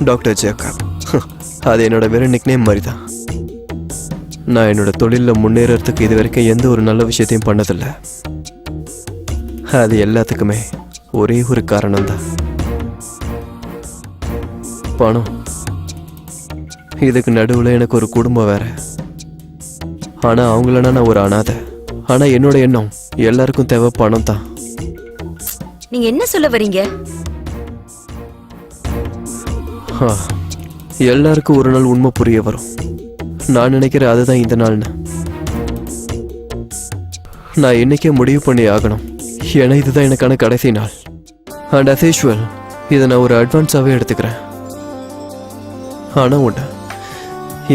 Doctor Jacob. அது என்னோட வெறும் நிக்நேம் மாதிரி தான். நான் என்னோட தொழிலில் முன்னேறதுக்கு இது வரைக்கும் எந்த ஒரு நல்ல விஷயத்தையும் பண்ணதில்லை. அது எல்லாத்துக்குமே ஒரே ஒரு காரணம்தான், பணம். இதுக்கு நடுவில் எனக்கு ஒரு குடும்பம் வேற. ஆனால் அவங்களனா நான் ஒரு அனாதை. ஆனால் என்னோட எண்ணம் எல்லாருக்கும் தேவை பணம் தான். நீங்க என்ன சொல்ல வரீங்க? எல்லாருக்கும் ஒரு நாள் உண்மை புரிய வரும். நான் நினைக்கிறேன் அதுதான் இந்த நாள்னு. நான் இன்னைக்கே முடிவு பண்ணி ஆகணும். ஏன்னா இதுதான் எனக்கான கடைசி நாள். அண்ட் as usual இதை நான் ஒரு அட்வான்ஸாகவே எடுத்துக்கிறேன். ஆனால் ஒன்று,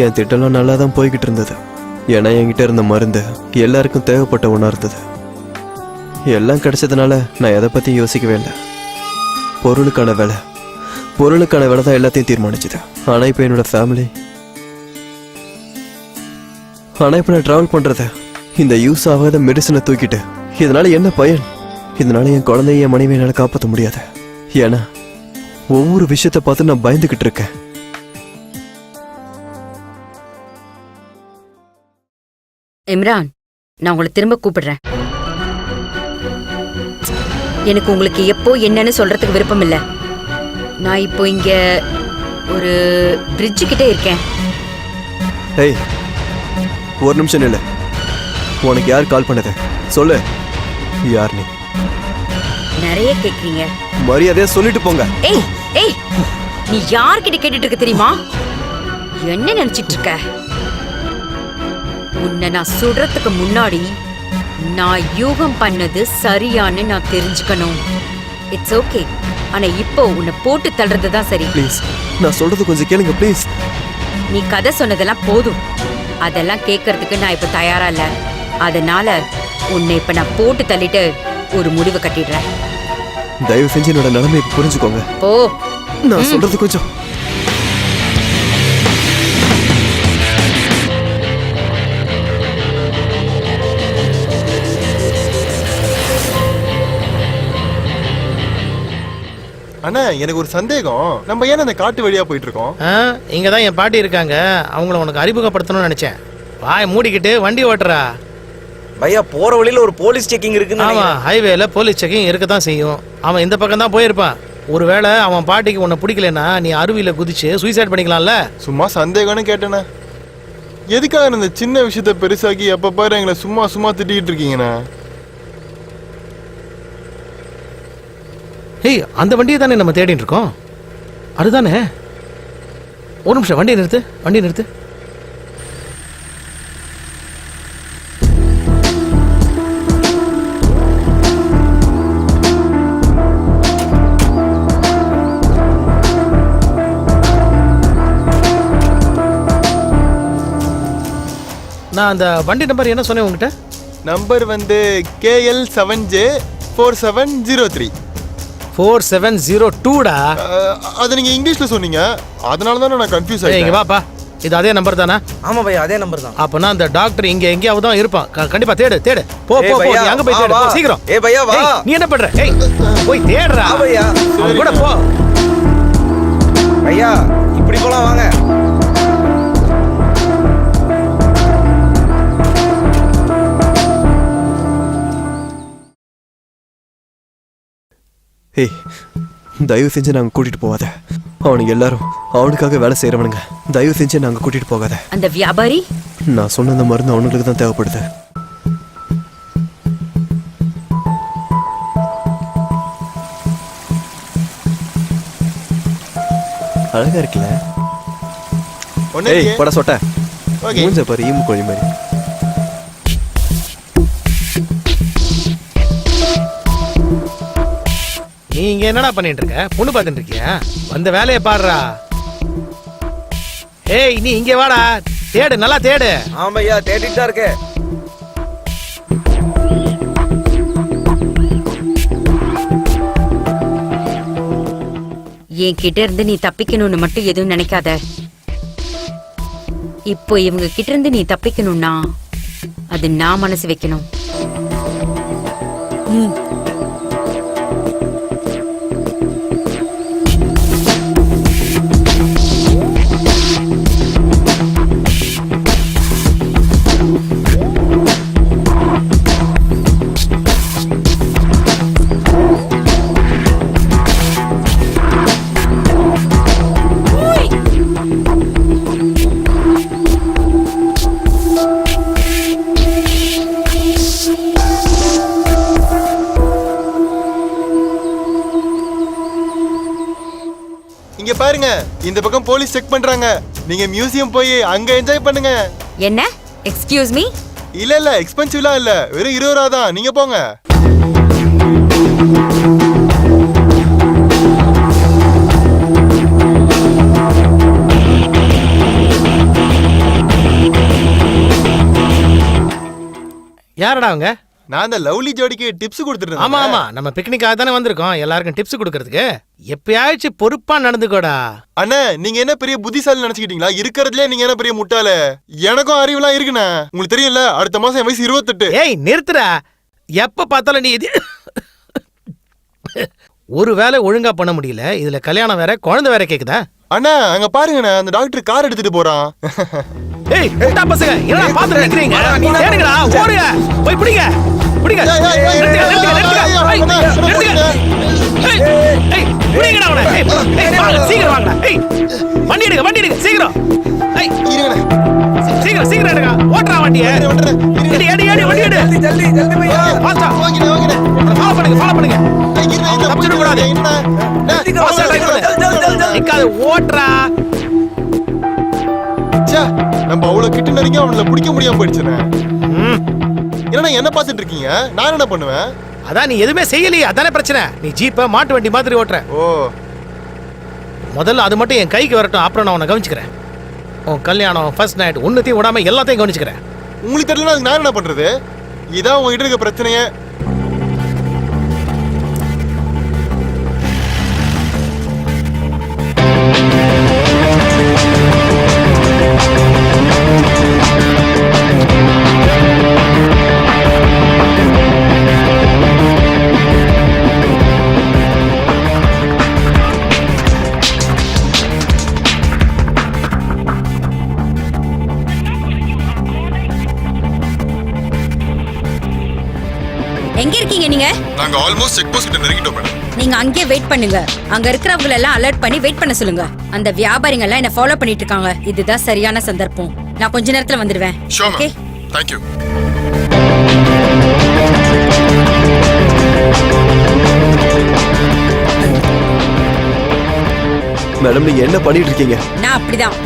என் திட்டம்லாம் நல்லா தான் போய்கிட்டு இருந்தது. ஏன்னா என்கிட்ட இருந்த மருந்து எல்லாருக்கும் தேவைப்பட்ட ஒன்றா இருந்தது. எல்லாம் கிடைச்சதுனால நான் எதை பற்றியும் யோசிக்கவே இல்லை. பொருளுக்கான விலை தான் எல்லாத்தையும் தீர்மானிச்சுது. ஆனால் இப்போ என்னோட ஃபேமிலி. ஆனால் இப்போ நான் ட்ராவல் பண்ணுறத இந்த யூஸ் ஆகாத மெடிசனை தூக்கிட்டு இதனால என்ன பயன்? இதனால என் குழந்தைய என் மனைவி என்னால் காப்பாற்ற முடியாது. ஏன்னா ஒவ்வொரு விஷயத்தை பார்த்து நான் பயந்துகிட்டு இருக்கேன். இம்ரான், நான் உங்களை திரும்ப கூப்பிடுறேன். எனக்கு உங்களுக்கு எப்போ என்னன்னு சொல்றதுக்கு விருப்பம் இல்லை. நான் இப்போ இங்க ஒரு பிரிட்ஜு கிட்ட இருக்கேன். ஏய், ஒரு நிமிஷம் இல்லை. உனக்கு யார் கால் பண்ணது சொல்லு. யார் நீ? நிறைய கேக்குறீங்க. மரியாதையா சொல்லிட்டு போங்க. ஏய் ஏய், நீ யார்கிட்ட கேட்டுட்டு இருக்க தெரியுமா? என்ன நினைச்சிட்டு இருக்க? உன்னை நான் சுடுறதுக்கு முன்னாடி நான் யூகம் பண்ணது சரியான்னு நான் தெரிஞ்சுக்கணும். It's okay. ஆனா இப்போ உன்னை போட்டு தள்ளுறதுதான் சரி. ப்ளீஸ், நான் சொல்றது கொஞ்சம் கேளுங்க ப்ளீஸ். நீ கதை சொன்னதெல்லாம் போதும். அதெல்லாம் கேட்கறதுக்கு நான் இப்ப தயாரா இல்ல. அதனால உன்னை இப்ப நான் போட்டு தள்ளிட்டு ஒரு முடிவு கட்டிடுறேன். தயவு செஞ்சு என்னோட நிலைமையை புரிஞ்சுக்கோங்க. போ. நான் சொல்றது கொஞ்சம். அண்ணா, எனக்கு ஒரு சந்தேகம். நம்ம ஏன் அந்த காட்டு வழியா போயிட்டு இருக்கோம்? இங்கதான் என் பாட்டி இருக்காங்க. அவங்கள உனக்கு அறிமுகப்படுத்தணும்னு நினைச்சேன். வாயை மூடிக்கிட்டு வண்டி ஓட்டுறா. பையா, போற வழியில ஒரு போலீஸ் செக்கிங் இருக்குன்னு. ஆமா, ஹைவேல போலீஸ் செக்கிங் இருக்கதான் செய்யும். அவன் இந்த பக்கம் தான் போயிருப்பான். ஒருவேளை அவன் பாட்டிக்கு உன்னை பிடிக்கலன்னா நீ அருவியில குதிச்சு சூசைட் பண்ணிக்கலாம்ல. சும்மா சந்தேகம்னு கேட்டேண்ணா. எதுக்காக இந்த சின்ன விஷயத்த பெருசாக்கி எப்ப பாரு எங்களை சும்மா சும்மா திட்டிக்கிட்டு இருக்கீங்கண்ணா? ஏய், அந்த வண்டியை தானே நம்ம தேடிட்டு இருக்கோம். அதுதானே. ஒரு நிமிஷம், வண்டியை நிறுத்து. நான் அந்த வண்டி நம்பர் என்ன சொன்னேன் உங்ககிட்ட? நம்பர் வந்து KL7J4703. 4702டா. அது நீங்க இங்கிலீஷ்ல சொன்னீங்க, அதனால தான் நான் கன்ஃபியூஸ் ஆயிட்டேன். இங்க வாப்பா, இது அதே நம்பர் தானா? ஆமா பையா, அதே நம்பர் தான். அப்பனா அந்த டாக்டர் இங்க எங்கேயாவது தான் இருப்பான். கண்டிப்பா தேடு. போ நீ அங்க போய் தேடு. சீக்கிரம். ஏய் பையா வா. நீ என்ன பண்ற? ஏய், போய் தேடுடா. பையா, அவன் கூட போ. பையா, இப்படி போலாம் வாங்க. ஏய், தயவு செஞ்சு நாங்க கூட்டிட்டு போகாத. அவனுங்க எல்லாரும் அவனுக்காக வேலை செய்யறவனுங்க. தயவு செஞ்சு நாங்க கூட்டிட்டு போகாத. அந்த வியாபாரி, நான் சொன்ன அந்த மருந்து அவனுங்களுக்கு தான் தேவைப்படுது. அழகா இருக்குல்ல? ஏய், பட சொட்ட. மூஞ்ச பாரு, ஈமு கோழி மாதிரி. நீ இங்க என்னடா பண்ணிட்டு இருக்க? பொண்ணு பார்த்துட்டு இருக்கியா? வந்த வேலையை பாடுறா. ஏய், நீ இங்க வாடா. தேடு, நல்லா தேடு. ஆமா ஐயா, தேடிட்டு தான் இருக்கேன். என்கிட்ட இருந்து நீ தப்பிக்கணும்னு மட்டும் எதுவும் நினைக்காத. இப்போ இவங்க கிட்ட இருந்து நீ தப்பிக்கணும்னா அது நான் மனசு வைக்கணும். இங்க பாருங்க, இந்த பக்கம் போலீஸ் செக் பண்றாங்க. நீங்க மியூசியம் போய் அங்க என்ஜாய் பண்ணுங்க. என்ன? Excuse me? இல்ல எக்ஸ்பென்சிவ்லாம் இல்ல, வெறும் 20 ரூபா தான். நீங்க போங்க. யாரடா அவங்க? நான் அந்த லவ்லி ஜோடிக்கு டிப்ஸ் கொடுத்துட்டு ஆமா ஆமா, நம்ம பிக்னிக்காக தானே வந்திருக்கோம், எல்லாருக்கும் டிப்ஸ் கொடுக்கறதுக்கு. எப்பயாச்சும் பொறுப்பா நடந்துக்கோடா. அண்ணா, நீங்க என்ன பெரிய புத்திசாலி நினைச்சுக்கிட்டீங்களா? இருக்கிறதுல நீங்க என்ன பெரிய முட்டாள? எனக்கும் அறிவுலாம் இருக்குண்ணா. உங்களுக்கு தெரியும்ல, அடுத்த மாசம் என் வயசு 28. ஏய் நிறுத்துடா, எப்ப பார்த்தாலும் நீ இது ஒரு வேலை ஒழுங்கா பண்ண முடியல, இதுல கல்யாணம் வேற, குழந்தை வேற கேக்குதா? அண்ணா அங்க பாருங்கண்ணா, அந்த டாக்டர் கார் எடுத்துட்டு போறான். ஏய் முட்டா பசங்க, என்னடா பாத்து நிக்கிறீங்க? ஏனுங்கடா, ஓடுங்க, போய் பிடிங்க பிடிங்க. நிறுத்துங்க, நிறுத்துங்க, நிறுத்துங்க. ஏய், நிறுத்துங்க. ஏய், ஏய், பிடிங்கடா அவனை. ஏய், ஏய், வாங்க, சீக்கிரம் வாங்கடா. ஏய், வண்டி எடுங்க, வண்டி எடுங்க, சீக்கிரம். ஏய், இருங்கண்ணா. சீக்கிரம் சீக்கிரம் எடுங்க, ஓட்டுறா வண்டியை. எடி எடி எடி, வண்டி எடு. ஜல்தி ஜல்தி பையா. ஃபாஸ்டா வாங்கினேன். ஃபாலோ பண்ணுங்க, ஃபாலோ பண்ணுங்க. தப்பிச்சிட கூடாது. ஃபாஸ்டா ட்ரைவ் பண்ணு. நிக்காத, ஓட்டுறா. நம்ம அவ்வளவு கிட்ட நெருங்கி அவங்கள பிடிக்க முடியாம போயிடுச்சுண்ணே. ஏன்னா என்ன பாத்துட்டு இருக்கீங்க? நான் என்ன பண்ணுவேன்? அதான் நீ எதுவுமே செய்யலையே, அதானே பிரச்சனை. நீ ஜீப்ப மாட்டு வண்டி மாதிரி ஓட்டுற. ஓ, முதல்ல அது மட்டும் என் கைக்கு வரட்டும், அப்புறம் நான் உன்னை கவனிச்சுக்கிறேன். உன் கல்யாணம், ஃபர்ஸ்ட் நைட், ஒன்னுத்தையும் விடாம எல்லாத்தையும் கவனிச்சுக்கிறேன். உங்களுக்கு தெரியல, அதுக்கு நான் என்ன பண்றது? இதான் உங்ககிட்ட இருக்க பிரச்சனையே. எங்க இருக்கீங்க நீங்க? நாங்க ஆல்மோஸ்ட் செக் போஸ்ட் கிட்ட நெருங்கிட்டோம் மேடம். நீங்க அங்கேயே வெயிட் பண்ணுங்க. அங்க இருக்கிறவங்க எல்லாம் அலர்ட் பண்ணி வெயிட் பண்ண சொல்லுங்க. அந்த வியாபாரிங்க எல்லாம் என்ன ஃபாலோ பண்ணிட்டு இருக்காங்க. இதுதான் சரியான சந்தர்ப்பம். நான் கொஞ்ச நேரத்துல வந்துடுவேன். Sure okay? Ma'am. Thank you. Madam, நீங்க என்ன பண்ணிட்டு இருக்கீங்க? நான் அப்படிதான்.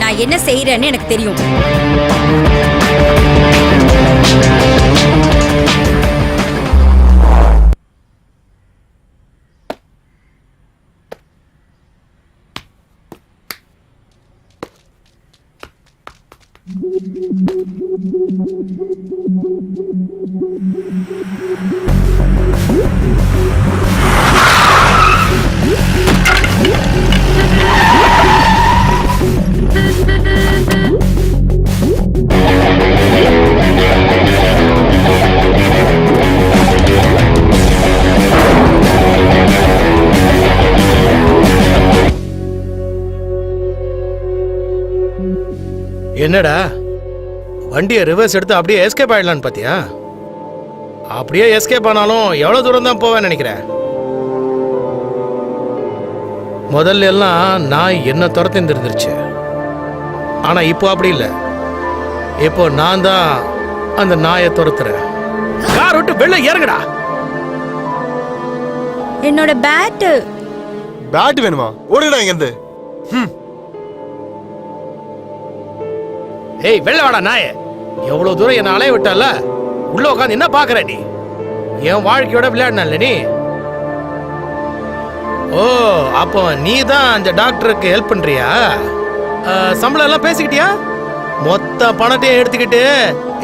நான் என்ன செய்யறேன்னு எனக்கு தெரியும். என்னடா வண்டியை ரிவர்ஸ் எடுத்து அப்படியே எஸ்கேப் ஆயிடலான்னு பாத்தியா? அப்படியே எஸ்கேப் ஆனாலும் எவ்வளவு தூரம் தான் போவேன்னு நினைக்கிறேன். முதல்ல எல்லாம் நாய் என்ன துரத்தி இருந்துருச்சு, ஆனா இப்போ அப்படி இல்லை. இப்போ நான் தான் அந்த நாயை துரத்துறேன். கார் விட்டு வெளில இறங்குடா. என்னோட பேட் பேட் வேணுமா? ஓடுடா இங்க இருந்து. ஏய் வெளில வாடா நாயே. எவ்வளவு தூரம் என்ன அலைய விட்டல, உள்ள உட்காந்து என்ன பாக்குற நீ? என் வாழ்க்கையோட விளையாடினல்ல நீ. ஓ, அப்போ நீ தான் அந்த டாக்டருக்கு ஹெல்ப் பண்றியா? சம்பளம் எல்லாம் பேசிக்கிட்டியா? மொத்த பணத்தையும் எடுத்துக்கிட்டு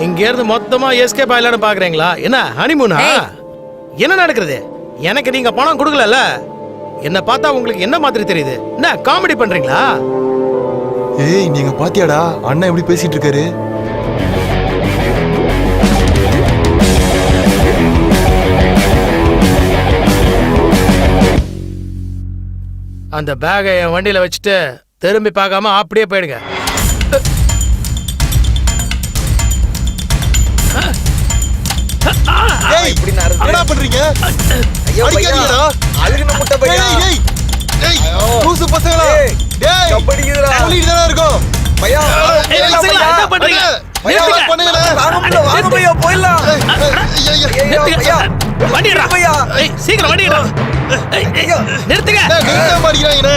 இங்க இருந்து மொத்தமா எஸ்கேப் ஆயிலான்னு பாக்குறீங்களா? என்ன ஹனிமூனா? என்ன நடக்குது? எனக்கு நீங்க பணம் கொடுக்கல. என்ன பார்த்தா உங்களுக்கு என்ன மாதிரி தெரியுது? என்ன காமெடி பண்றீங்களா? ஏய், நீங்க பாத்தியாடா அண்ணா எப்படி பேசிட்டு இருக்காரு? அந்த பேகை என் வண்டியில வச்சுட்டு திரும்பி பார்க்காம அப்படியே போயிடுங்க. ஏய், இப்படி நடந்து என்ன பண்றீங்க? ஐயோ பையா, அடிக்காதீங்கடா. அழுகுன முட்டை பையா. ஏய், ஏய், ஏய், லூசு பசங்களா. ஏய், டேய், கபடிக்குதுடா. சொல்லிட்டு தானே இருக்கோம். பையா, ஏய், பசங்களா, என்ன பண்றீங்க? பையா, நிறுத்துங்க. பண்ணுங்கடா. வாங்க பையா, போயிடலாம். ஐயோ, நிறுத்துங்க. பையா. வண்டி எடுடா. பையா. ஏய், சீக்கிரம் வண்டி எடுடா. ஏய், ஏய், நிறுத்துங்க. நிறுத்த மாட்டேங்கிறாங்கண்ணே.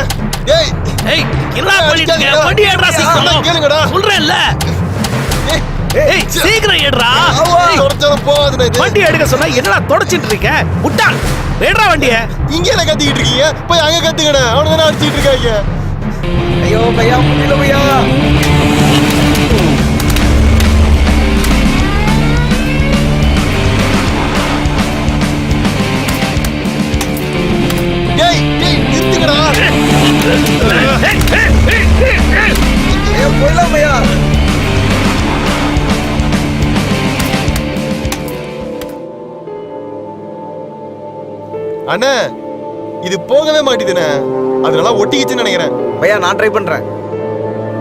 ஏய் ஏய் என்ன பண்ணிட்டு இருக்க? வண்டி ஏடுறா சீக்கிரம். கேளுங்கடா. சொல்றேன்ல. ஏய் சீக்கிரம் ஏடுறா. தொடச்சாலும் போகாதுடா இது. வண்டி எடுக்க சொன்னா என்னடா தொடச்சிட்டு இருக்க? முட்டாள். ஏடுறா வண்டிய. இங்க என்ன கத்திக்கிட்டு இருக்கீங்க? போய் அங்க கத்துக்கடா. அவன தான அடிச்சிட்டு இருக்காங்க. ஐயோ பையா முடியல பையா. டேய் டேய் நிறுத்துங்கடா. ஐயோ போயிடலாம் பையா. அண்ணா இது போகவே மாட்டேதுண்ணே. அதனால ஒட்டிக்கிச்சுன்னு நினைக்கிறேன். பையா நான் ட்ரை பண்றேன்.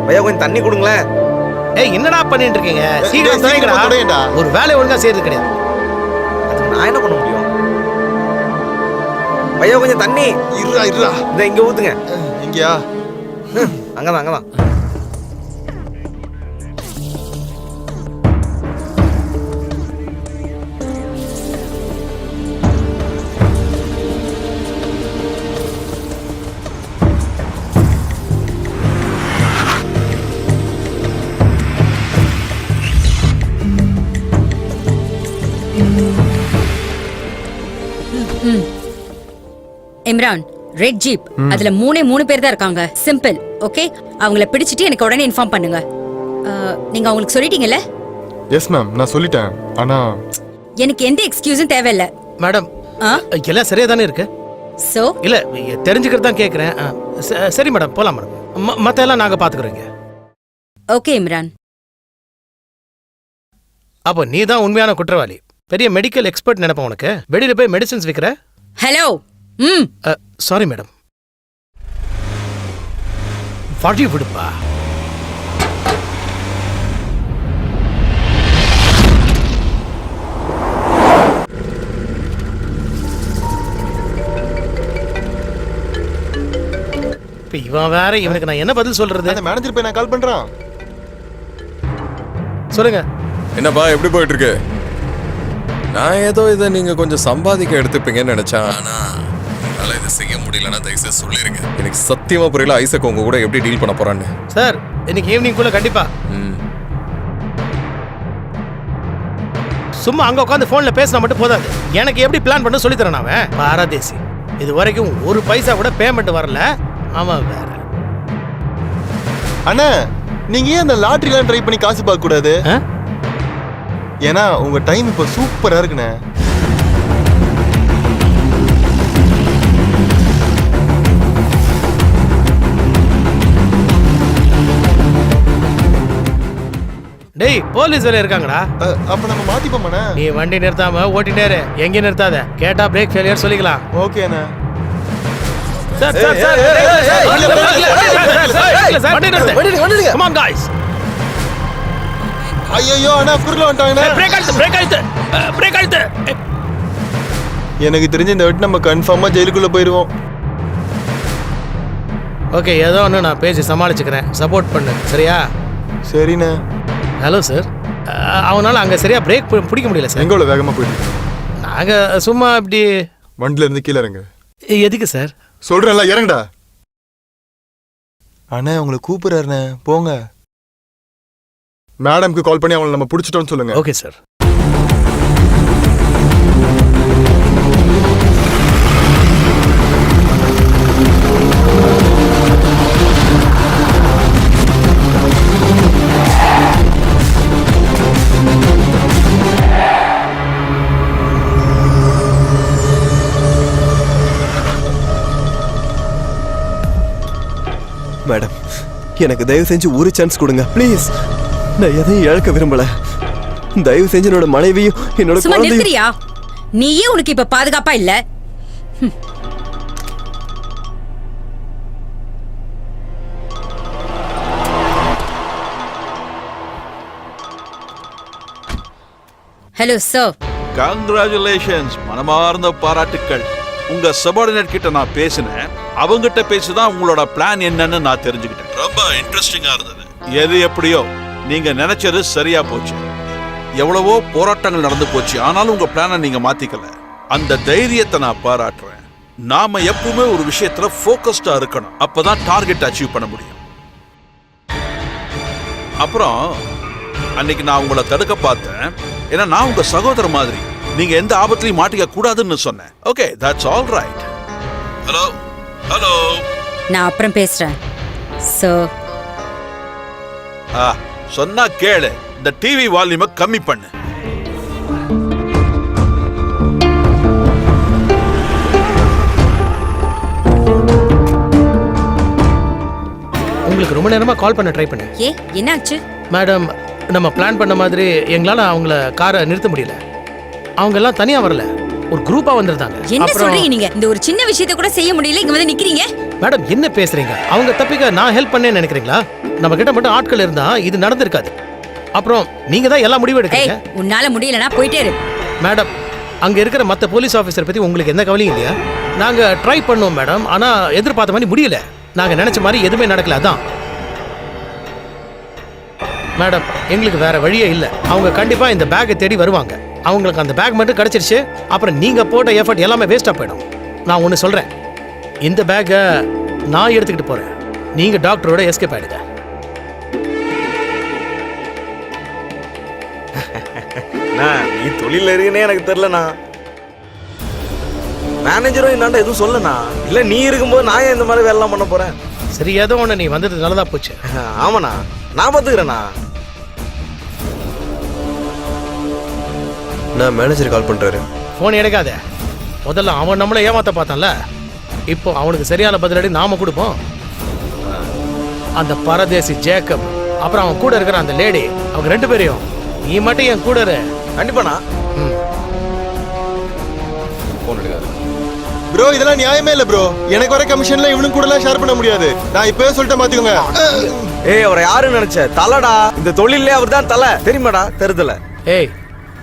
பையா கொஞ்சம் தண்ணி கொடுங்களேன். ஏய் என்னடா பண்ணிட்டு இருக்கீங்க? சீக்கிரம் சீக்கிரமா தொலைங்கடா. தொலைங்கடா. ஒரு வேலை ஒழுங்கா செய்யறது கிடையாது. அதுக்கு நான் என்ன பண்ண முடியும்? பையா கொஞ்சம் தண்ணி. இருடா இருடா. இந்த இங்க ஊத்துங்க. இங்கயா? அங்கதான் அங்கதான். Imran, red jeep. அதுல மூணு பேர் தான் இருக்காங்க. சிம்பிள். ஓகே, அவங்கள பிடிச்சிட்டு எனக்கு உடனே இன்ஃபார்ம் பண்ணுங்க. நீங்க அவங்களுக்கு சொல்லிட்டீங்கல்ல? எஸ் மேம், நான் சொல்லிட்டேன். ஆனா எனக்கு எந்த எக்ஸ்கியூஸும் தேவையில்ல. மேடம் ஆ? எல்லாம் சரியா தானே இருக்கு? சோ இல்ல தெரிஞ்சுக்கிறது தான் கேக்குறேன். சரி மேடம் போலாம் மேடம். மத்த எல்லாம் நாங்க பாத்துக்கிறோங்க. ஓகே இம்ரான். அப்போ நீ தான் உண்மையான குற்றவாளி. பெரிய மெடிக்கல் எக்ஸ்பர்ட் நினைப்பேன் உனக்கு. வெளியில போய் மெடிசின்ஸ் விற்கிற. ஹலோ. Sorry madam. வழி விடுப்பா. இப்ப இவன் வேற, இவனுக்கு நான் என்ன பதில் சொல்றது? அந்த மேனேஜர் போய் நான் கால் பண்றான். சொல்லுங்க. என்னப்பா எப்படி போயிட்டு இருக்கு? நான் ஏதோ இதை நீங்க கொஞ்சம் சம்பாதிக்க எடுத்துப்பீங்கன்னு நினைச்சேன். ஆனா என்னால இதை செய்ய முடியலன்னா தயவுசெய்து சொல்லிருங்க. எனக்கு சத்தியமா புரியல ஐசக் உங்க கூட எப்படி டீல் பண்ண போறான்னு. சார் இன்னைக்கு ஈவினிங் குள்ள கண்டிப்பா. சும்மா அங்க உட்காந்து போன்ல பேசினா மட்டும் போதாது. எனக்கு எப்படி பிளான் பண்ண சொல்லி தரேன். அவன் பாரதேசி. இது வரைக்கும் ஒரு பைசா கூட பேமெண்ட் வரல. அவன் வேற. அண்ணா நீங்க ஏன் அந்த லாட்டரிலாம் ட்ரை பண்ணி காசு பார்க்க கூடாது? ஏன்னா உங்க டைம் இப்ப சூப்பரா இருக்குண்ணே. டேய் போலீஸ் வேலை இருக்காங்கடா. அப்ப நம்ம மாத்திப்போமாண்ணா? நீ வண்டி நிறுத்தாம ஓட்டிட்டே இரு. எங்க நிறுத்தாத. கேட்டா பிரேக் ஃபெயிலியர் சொல்லிக்கலாம். ஓகே அண்ணா. சார் சார் சார் வண்டி நிறுத்து. Come on guys. ஐயோ அண்ணா குறுல வந்துட்டாங்கண்ணா. பிரேக் அழுத்து. பிரேக் அழுத்து. எனக்கு தெரிஞ்ச இந்த வாட்டி நம்ம கன்ஃபார்மா ஜெயிலுக்குள்ள போயிருவோம். ஓகே ஏதோ ஒன்று நான் பேசி சமாளிச்சுக்கிறேன். சப்போர்ட் பண்ணு சரியா? சரிண்ணே. Hello sir. அவனால அங்கே சரியா பிரேக் பிடிக்க முடியல சார். எங்கோல வேகமா போயிட்டு நாங்கள் சும்மா இப்படி. வண்டில இருந்து கீழே இறங்க. எதுக்கு சார்? சொல்றேன்ல இறங்குடா. அண்ணா உங்களை கூப்பிடுறாருண்ணே போங்க. மேடம்க்கு கால் பண்ணி அவங்களை நம்ம பிடிச்சிட்டோம்னு சொல்லுங்க. Okay sir. மேடம், எனக்கு தயவு செஞ்சு ஒரு சான்ஸ் கொடுங்க ப்ளீஸ். நான் எதையும் இழக்க விரும்பல. தயவு செஞ்சு என்னோட மனைவியும் என்னோட சும்மா குழந்தையும். நிறுத்துறியா? நீயே உனக்கு இப்ப பாதுகாப்பா இல்ல. Hello sir. கங்க்ராச்சுலேஷன்ஸ், மனமார்ந்த பாராட்டுக்கள். உங்க சபார்டினேட் கிட்ட நான் பேசினேன். அவங்கிட்ட பேசிதான் உங்களோட பிளான் என்னன்னு நான் தெரிஞ்சுக்கிட்டேன். ரொம்ப இன்ட்ரெஸ்டிங்கா இருந்தது. எது எப்படியோ நீங்க நினைச்சது சரியா போச்சு. எவ்வளவோ போராட்டங்கள் நடந்து போச்சு, ஆனாலும் உங்க பிளானை நீங்க மாத்திக்கல. அந்த தைரியத்தை நான் பாராட்டுறேன். நாம எப்பவுமே ஒரு விஷயத்துல ஃபோக்கஸ்டா இருக்கணும். அப்பதான் டார்கெட் அச்சீவ் பண்ண முடியும். அப்புறம் அன்னைக்கு நான் உங்களை தடுக்க பார்த்தேன். ஏன்னா நான் உங்க சகோதர மாதிரி. நீங்க எந்த ஆபத்திலையும் மாட்டிக்க கூடாதுன்னு சொன்னேன். Okay, that's all right. Hello hello, நான் அப்புறம் பேசுறேன் சார். சொன்னா கேளு. இந்த டிவி வால்யூமை கம்மி பண்ணு. உங்களுக்கு ரொம்ப நேரமா கால் பண்ண ட்ரை பண்ணேன். ஏ என்னாச்சு? மேடம், நம்ம பிளான் பண்ண மாதிரி எங்களால அவங்கள காரை நிறுத்த முடியல. அவங்க எல்லாம் தனியா வரல, ஒரு குரூப்பா வந்திருந்தாங்க. என்ன சொல்றீங்க நீங்க? இந்த ஒரு சின்ன விஷயத்தை கூட செய்ய முடியல, இங்க வந்து நிக்கிறீங்க. மேடம் என்ன பேசுறீங்க? அவங்க தப்பிக்க நான் ஹெல்ப் பண்ணேன்னு நினைக்கிறீங்களா? நம்ம கிட்ட மட்டும் ஆட்கள் இருந்தா இது நடந்திருக்காது. அப்புறம் நீங்க தான் எல்லா முடிவும் எடுக்கிறீங்க. உன்னால முடியலனா போயிட்டே இரு. மேடம், அங்க இருக்கிற மத்த போலீஸ் ஆபீசர் பத்தி உங்களுக்கு எந்த கவலையும் இல்லையா? நாங்க ட்ரை பண்ணோம் மேடம், ஆனா எதிர்பார்த்த மாதிரி முடியல. நாங்க நினைச்ச மாதிரி எதுவுமே நடக்கல. அதான் மேடம், எங்களுக்கு வேற வழியே இல்ல. அவங்க கண்டிப்பா இந்த பேக்கை தேடி வருவாங்க. அவங்களுக்கு அந்த பேக் மட்டும் கிடைச்சிருச்சு, அப்புறம் நீங்க போட்ட எஃபர்ட் எல்லாமே வேஸ்டா போயிடும். நான் ஒன்னு சொல்றேன், இந்த பேக்கை நான் எடுத்துக்கிட்டு போறேன். நீங்க டாக்டரோட எஸ்கேப் ஆயிடுங்க. நீ தொழில இருக்குன்னே எனக்கு தெரியலண்ணா. மேனேஜரும் என்னாண்ட எதுவும் சொல்லண்ணா. இல்ல நீ இருக்கும்போது நான் ஏன் இந்த மாதிரி வேலைலாம் பண்ண போறேன்? சரி, ஏதோ ஒன்று நீ வந்தது நல்லதா போச்சு. ஆமாண்ணா, நான் பாத்துக்கிறேண்ணா. நான் மேனேஜர் கால் பண்றாரு. ஃபோன் எடுக்காத. முதல்ல அவன் நம்மளை ஏமாத்த பார்த்தான்ல, இப்போ அவனுக்கு சரியான பதிலடி நாம கொடுப்போம். அந்த பரதேசி ஜேக்கப், அப்புறம் அவன் கூட இருக்கிற அந்த லேடி, அவங்க 2 பேரையும் நீ மட்டும் என் கூட இரு. கண்டிப்பாண்ணா. போன் எடுக்காது. ப்ரோ இதெல்லாம் நியாயமே இல்ல ப்ரோ. எனக்கு வர கமிஷன்ல இவனுக்கு கூட எல்லாம் ஷேர் பண்ண முடியாது. நான் இப்பவே சொல்லிட்டேன், மாத்திக்கோங்க. ஏய், அவரை யாருன்னு நினைச்ச? தலைடா. இந்த தொழிலே அவர் தான் தலை, தெரியுமாடா? தெருதல. ஏய்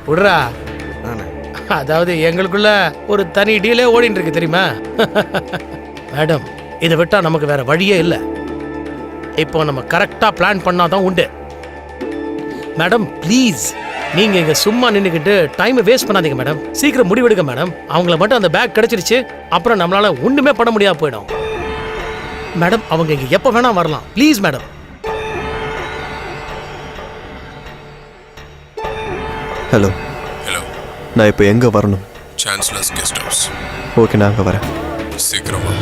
விடுறா. அதாவது எங்களுக்குள்ள ஒரு தனி டீலே ஓடிட்டு இருக்கு தெரியுமா? மேடம், இதை விட்டா நமக்கு வேற வழியே இல்லை. இப்போ நம்ம கரெக்டா பிளான் பண்ணாதான் உண்டு. மேடம் ப்ளீஸ், நீங்க இங்க சும்மா நின்னுக்கிட்டு டைம் வேஸ்ட் பண்ணாதீங்க மேடம். சீக்கிரம் முடிவெடுங்க மேடம். அவங்கள மட்டும் அந்த பேக் கிடைச்சிருச்சு, அப்புறம் நம்மளால ஒண்ணுமே பண்ண முடியாம போயிடும். மேடம், அவங்க இங்க எப்ப வேணா வரலாம். Please madam. ஹலோ ஹலோ, நான் இப்போ எங்கே வரணும்? Chancellors guest house. ஓகே, நான் அங்கே வரேன். சீக்கிரமா.